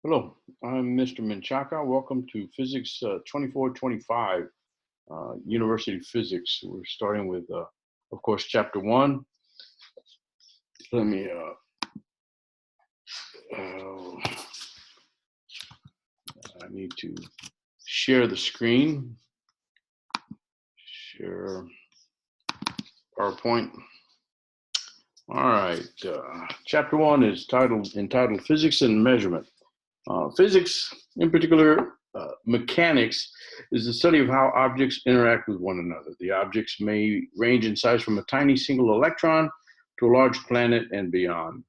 Hello, I'm Mr. Menchaca. Welcome to Physics 2425, University Physics. We're starting with, of course, Chapter 1. Let me, I need to share the screen, share PowerPoint. All right, Chapter 1 is entitled Physics and Measurement. Physics, in particular, mechanics, is the study of how objects interact with one another. The objects may range in size from a tiny single electron to a large planet and beyond.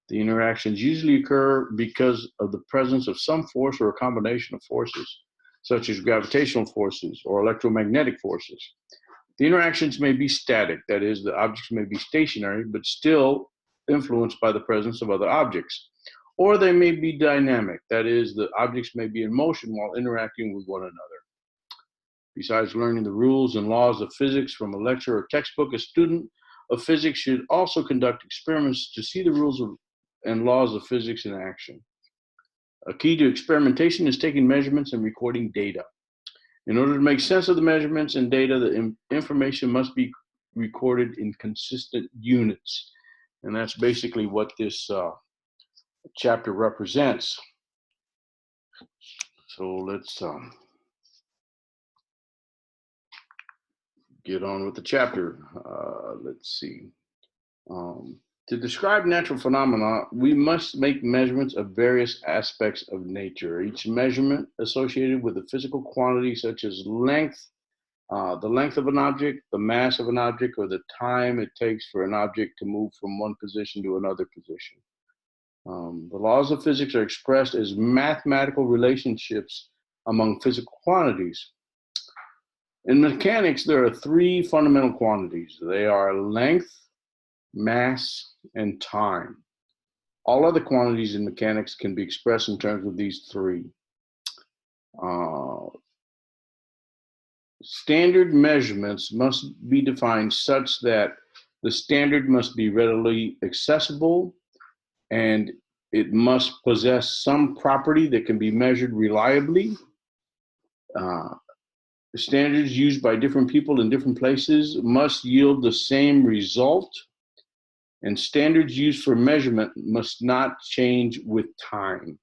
The interactions usually occur because of the presence of some force or a combination of forces, such as gravitational forces or electromagnetic forces. The interactions may be static, that is, the objects may be stationary, but still influenced by the presence of other objects. Or they may be dynamic, that is, the objects may be in motion while interacting with one another. Besides learning the rules and laws of physics from a lecture or textbook, a student of physics should also conduct experiments to see the rules and laws of physics in action. A key to experimentation is taking measurements and recording data. In order to make sense of the measurements and data, the information must be recorded in consistent units. And that's basically what this chapter represents. So let's get on with the chapter. Let's see. To describe natural phenomena, we must make measurements of various aspects of nature. Each measurement associated with a physical quantity such as length, the length of an object, the mass of an object, or the time it takes for an object to move from one position to another position. The laws of physics are expressed as mathematical relationships among physical quantities. In mechanics, there are three fundamental quantities. They are length, mass, and time. All other quantities in mechanics can be expressed in terms of these three. Standard measurements must be defined such that the standard must be readily accessible and it must possess some property that can be measured reliably. Standards used by different people in different places must yield the same result, and standards used for measurement must not change with time.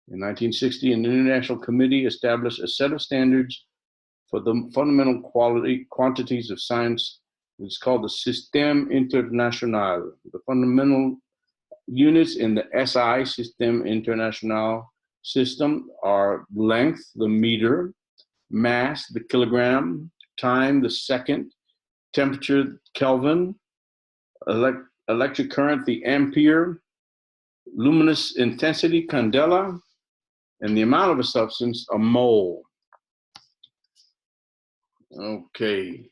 In 1960, an international committee established a set of standards for the fundamental quantities of science. It's called the Système International. The fundamental units in the SI, Système International system, are length, the meter, mass, the kilogram, time, the second, temperature, Kelvin, electric current, the ampere, luminous intensity, candela, and the amount of a substance, a mole. Okay.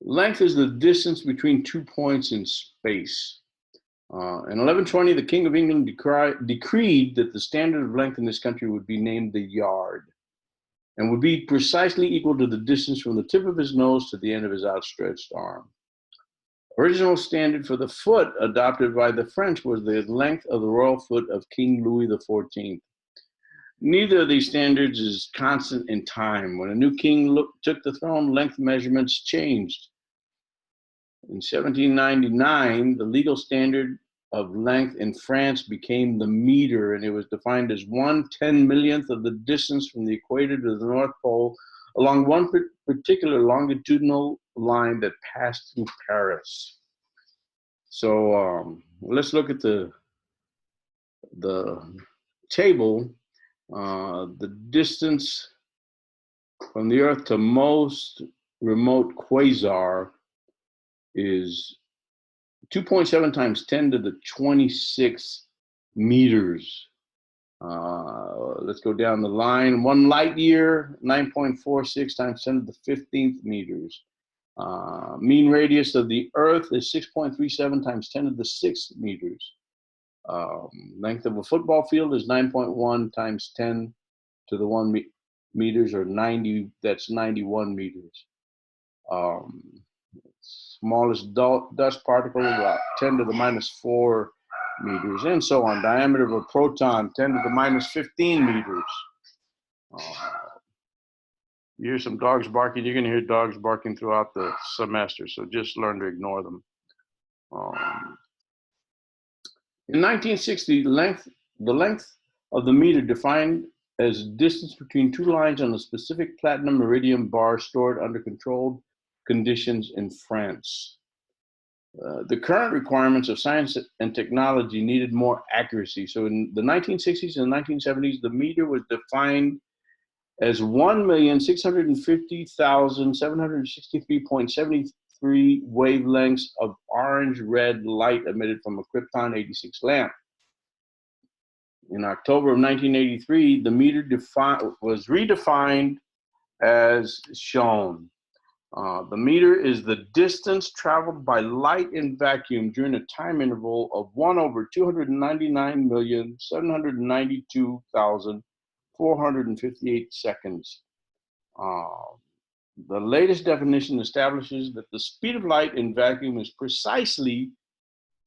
Length is the distance between 2 points in space. In 1120, the King of England decreed that the standard of length in this country would be named the yard and would be precisely equal to the distance from the tip of his nose to the end of his outstretched arm. Original standard for the foot adopted by the French was the length of the royal foot of King Louis XIV. Neither of these standards is constant in time. When a new king took the throne, length measurements changed. In 1799, the legal standard of length in France became the meter, and it was defined as 1/10,000,000th of the distance from the equator to the North Pole along one particular longitudinal line that passed through Paris. So let's look at the table. The distance from the Earth to most remote quasar is 2.7 times 10 to the 26 meters. Let's go down the line. 1 light year, 9.46 times 10 to the 15th meters. Mean radius of the Earth is 6.37 times 10 to the 6th meters. Length of a football field is 9.1 times 10 to the 1 meters, or 90. That's 91 meters. Smallest dust particle, about 10 to the minus 4 meters, and so on. Diameter of a proton, 10 to the minus 15 meters. You hear some dogs barking. You're going to hear dogs barking throughout the semester, so just learn to ignore them. In 1960, the length of the meter defined as distance between two lines on a specific platinum iridium bar stored under controlled conditions in France. The current requirements of science and technology needed more accuracy. So in the 1960s and 1970s, the meter was defined as 1,650,763.73 wavelengths of orange-red light emitted from a Krypton 86 lamp. In October of 1983, the meter was redefined as shown. The meter is the distance traveled by light in vacuum during a time interval of 1/299,792,458 seconds. The latest definition establishes that the speed of light in vacuum is precisely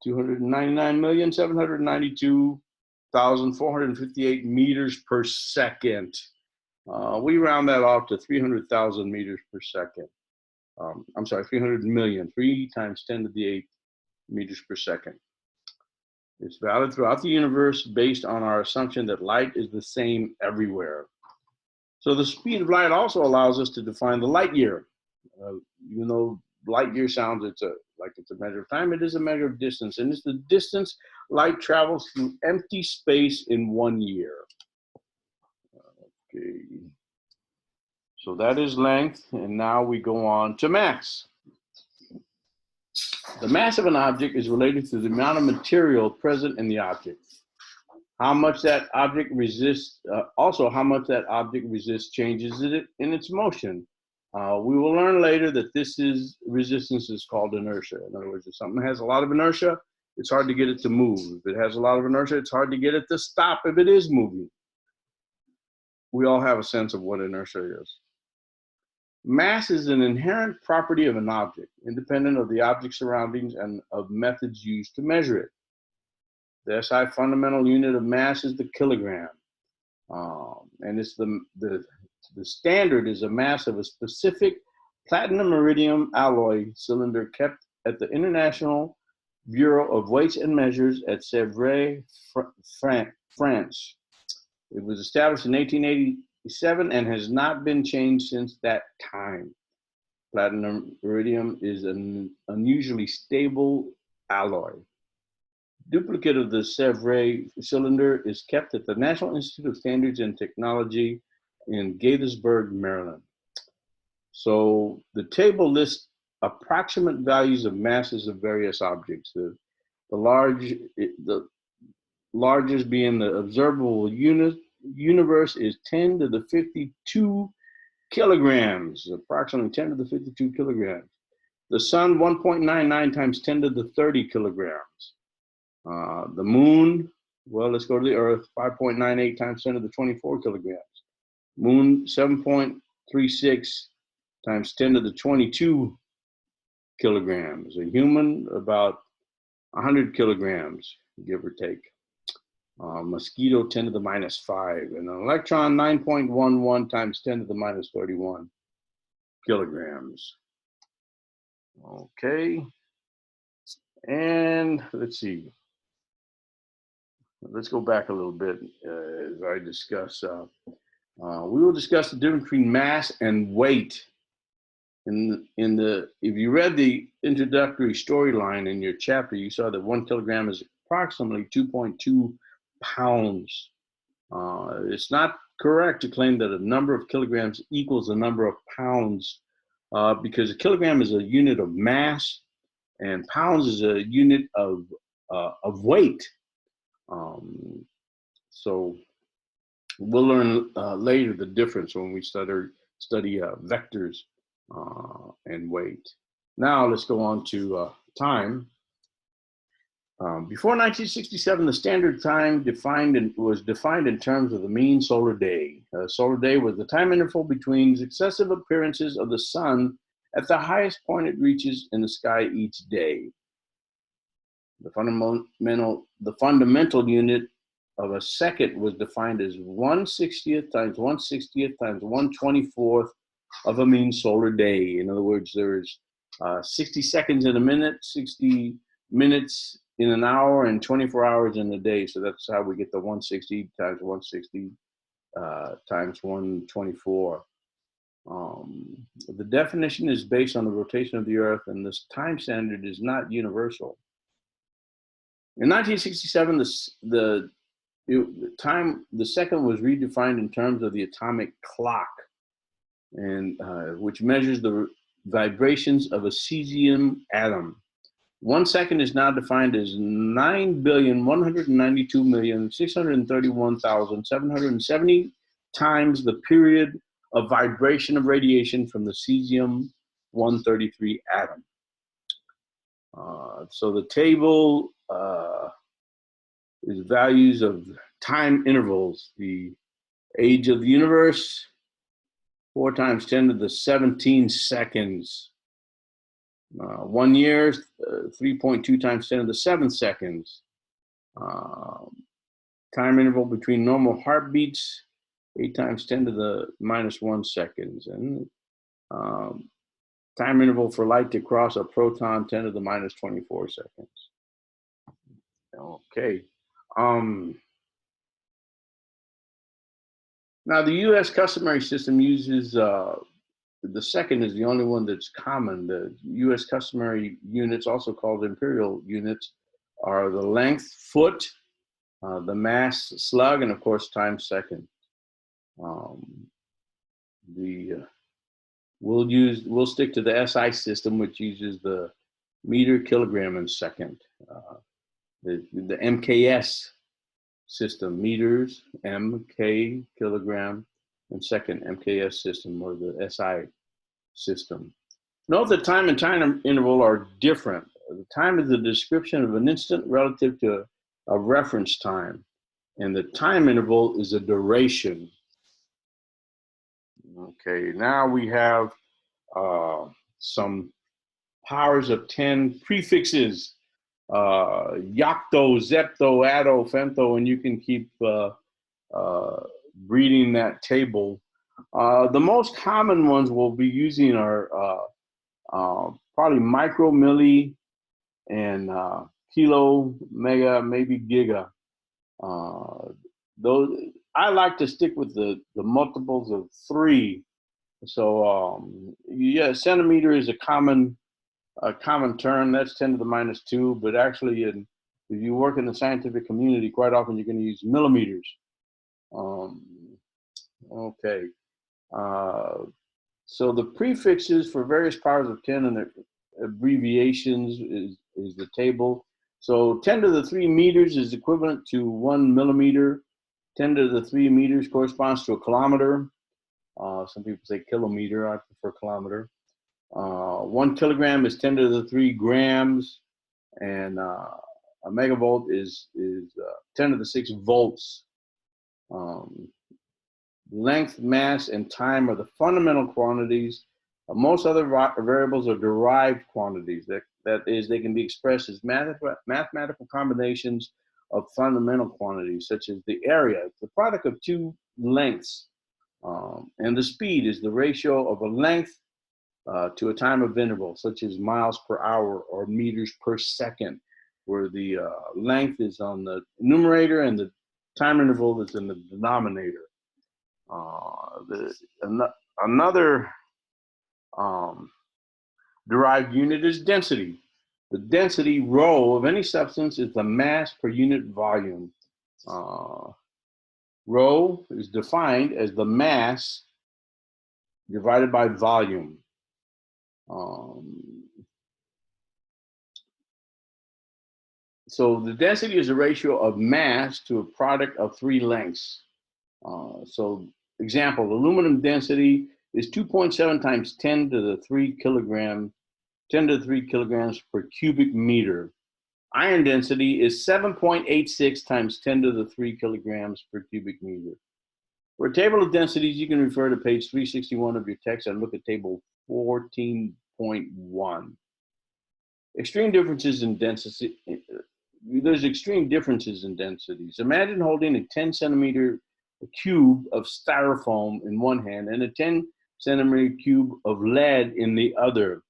299,792,458 meters per second. We round that off to 300,000 meters per second. 300 million, 3 times 10 to the 8 meters per second. It's valid throughout the universe based on our assumption that light is the same everywhere. So the speed of light also allows us to define the light year. Even though light year sounds like it's a measure of time, it is a measure of distance, and it's the distance light travels through empty space in 1 year. Okay. So that is length, and now we go on to mass. The mass of an object is related to the amount of material present in the object. How much that object resists, how much that object resists changes it in its motion. We will learn later that resistance is called inertia. In other words, if something has a lot of inertia, it's hard to get it to move. If it has a lot of inertia, it's hard to get it to stop if it is moving. We all have a sense of what inertia is. Mass is an inherent property of an object, independent of the object's surroundings and of methods used to measure it. The SI fundamental unit of mass is the kilogram, and it's the standard is a mass of a specific platinum iridium alloy cylinder kept at the International Bureau of Weights and Measures at Sèvres, France. It was established in 1887 and has not been changed since that time. Platinum iridium is an unusually stable alloy. Duplicate of the Sèvres cylinder is kept at the National Institute of Standards and Technology in Gaithersburg, Maryland. So the table lists approximate values of masses of various objects. The largest being the observable universe is 10 to the 52 kilograms, approximately 10 to the 52 kilograms. The sun, 1.99 times 10 to the 30 kilograms. The moon, well, let's go to the earth, 5.98 times 10 to the 24 kilograms. Moon, 7.36 times 10 to the 22 kilograms. A human, about 100 kilograms, give or take. Mosquito, 10 to the minus 5. And an electron, 9.11 times 10 to the minus 31 kilograms. Okay. And let's see. Let's go back a little bit as I discuss. We will discuss the difference between mass and weight. If you read the introductory storyline in your chapter, you saw that 1 kilogram is approximately 2.2 pounds. It's not correct to claim that a number of kilograms equals a number of pounds because a kilogram is a unit of mass and pounds is a unit of weight. So we'll learn later the difference when we study vectors and weight. Now let's go on to time. Before 1967, the standard time was defined in terms of the mean solar day. Solar day was the time interval between successive appearances of the sun at the highest point it reaches in the sky each day. The fundamental unit of a second was defined as 1/60th times 1/60th times 1/24th of a mean solar day. In other words, there's 60 seconds in a minute, 60 minutes in an hour, and 24 hours in a day. So that's how we get the 160 times 160 times 124. The definition is based on the rotation of the Earth, and this time standard is not universal. In 1967, the second was redefined in terms of the atomic clock, and which measures the vibrations of a cesium atom. 1 second is now defined as 9,192,631,770 times the period of vibration of radiation from the cesium-133 atom. So the table is values of time intervals. The age of the universe, 4 times 10 to the 17 seconds. 1 year, 3.2 times 10 to the 7 seconds. Time interval between normal heartbeats, 8 times 10 to the -1 seconds. And time interval for light to cross a proton, 10 to the -24 seconds. Okay. Now the U.S. customary system uses, the second is the only one that's common. The U.S. customary units, also called imperial units, are the length, foot, the mass, slug, and of course time, second. We'll stick to the SI system, which uses the meter, kilogram, and second. The MKS system, meters, MK, kilogram, and second, MKS system, or the SI system. Note that time and time interval are different. The time is the description of an instant relative to a reference time, and the time interval is a duration. Okay, now we have some powers of 10 prefixes. Yocto, zepto, atto, femto, and you can keep reading that table. The most common ones we'll be using are probably micro, milli, and kilo, mega, maybe giga. Those I like to stick with the multiples of 3. So yeah, centimeter is a common term. That's 10 to the -2, but actually if you work in the scientific community, quite often you're going to use millimeters. Okay. So the prefixes for various powers of 10 and their abbreviations is the table. So 10 to the 3 meters is equivalent to 1 millimeter. 10 to the 3 meters corresponds to a kilometer. Some people say kilometer. I prefer kilometer. 1 kilogram is 10 to the 3 grams, and a megavolt is 10 to the 6 volts. Length, mass, and time are the fundamental quantities. Most other variables are derived quantities. That is, they can be expressed as mathematical combinations of fundamental quantities, such as the area. It's the product of 2 lengths, and the speed is the ratio of a length to a time of interval, such as miles per hour or meters per second, where the length is on the numerator and the time interval is in the denominator. Another derived unit is density. The density, rho, of any substance is the mass per unit volume. Rho is defined as the mass divided by volume. So the density is a ratio of mass to a product of 3 lengths. So example, aluminum density is 2.7 times 10 to the 3 kilograms per cubic meter. Iron density is 7.86 times 10 to the 3 kilograms per cubic meter. For a table of densities, you can refer to page 361 of your text and look at table 14.1. Extreme differences in there's extreme differences in densities. Imagine holding a 10 centimeter cube of styrofoam in one hand and a 10 centimeter cube of lead in the other.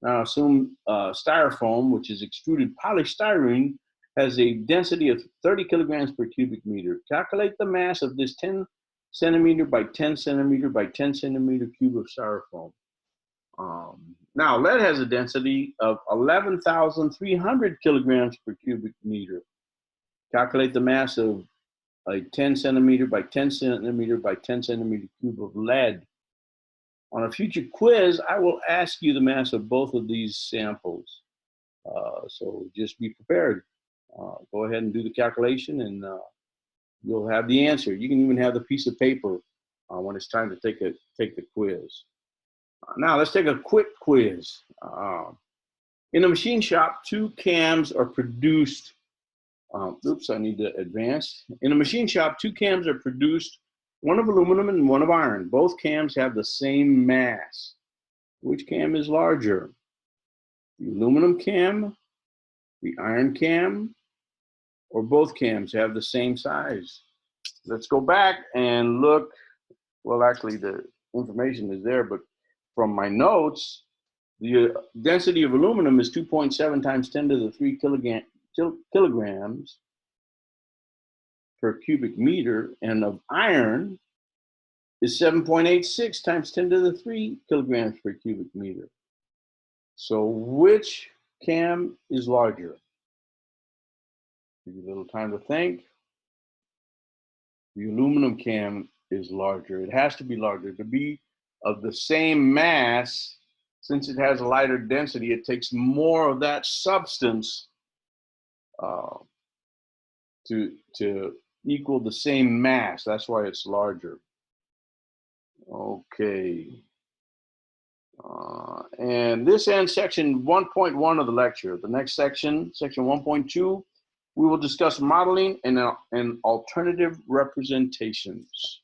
Now assume styrofoam, which is extruded polystyrene, has a density of 30 kilograms per cubic meter. Calculate the mass of this 10 centimeter by 10 centimeter by 10 centimeter cube of styrofoam. Now, lead has a density of 11,300 kilograms per cubic meter. Calculate the mass of a 10 centimeter by 10 centimeter by 10 centimeter cube of lead. On a future quiz, I will ask you the mass of both of these samples. So just be prepared. Go ahead and do the calculation and you'll have the answer. You can even have the piece of paper when it's time to take the quiz. Now let's take a quick quiz. In a machine shop, two cams are produced. Oops, I need to advance. In a machine shop, two cams are produced, one of aluminum and one of iron. Both cams have the same mass. Which cam is larger? The aluminum cam, the iron cam, or both cams have the same size? Let's go back and look. Well, actually, the information is there, but from my notes, the density of aluminum is 2.7 times 10 to the 3 kilograms per cubic meter, and of iron is 7.86 times 10 to the 3 kilograms per cubic meter. So which cam is larger? Give you a little time to think. The aluminum cam is larger. It has to be larger to be of the same mass. Since it has a lighter density, it takes more of that substance to equal the same mass. That's why it's larger. Okay. And this ends section 1.1 of the lecture. The next section, section 1.2, we will discuss modeling and alternative representations.